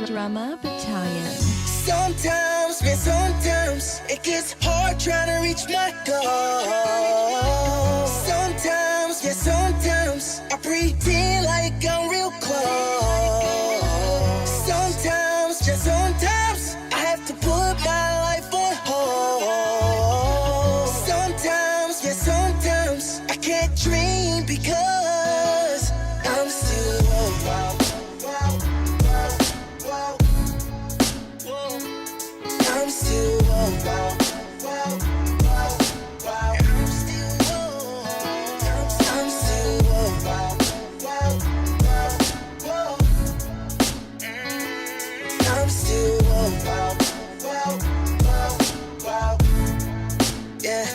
Drama Battalion. Sometimes, man, sometimes it gets hard trying to reach my goal. Sometimes, yeah, sometimes I pretend like I'm real close. Sometimes, just sometimes I have to put my life on hold. Sometimes, yeah, sometimes I can't dream because I'm still alive. I'm still alive. I'm still alive. I'm still alive. Yeah,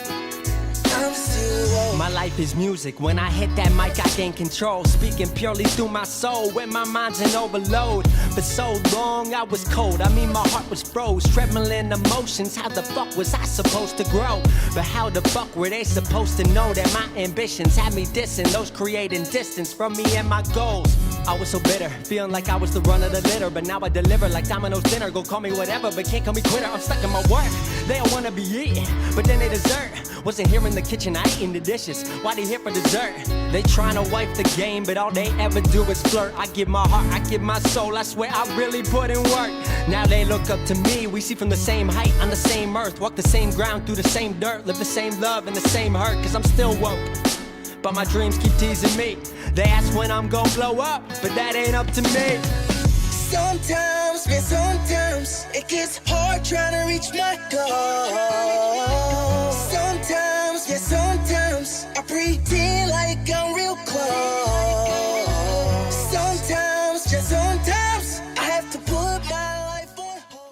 I'm still alive. My life is music. When I hit that mic, I gain control. Speaking purely through my soul when my mind's in overload. For so long, I was cold. I mean, my heart was froze. Trembling emotions. How the fuck was I supposed to grow? But how the fuck were they supposed to know that my ambitions had me dissing those creating distance from me and my goals? I was so bitter, feeling like I was the run of the litter. But now I deliver like Domino's dinner. Go call me whatever, but can't call me quitter. I'm stuck in my work. They all wanna be eating, but then they dessert. Wasn't here in the kitchen, I eating the dishes. Why they here for dessert? They tryna wipe the game, but all they ever do is flirt. I give my heart, I give my soul, I swear I really put in work. Now they look up to me, we see from the same height, on the same earth. Walk the same ground, through the same dirt. Live the same love and the same hurt, cause I'm still woke. But my dreams keep teasing me. They ask when I'm gon' blow up, but that ain't up to me. Sometimes, man, sometimes it gets hard trying to reach my goal.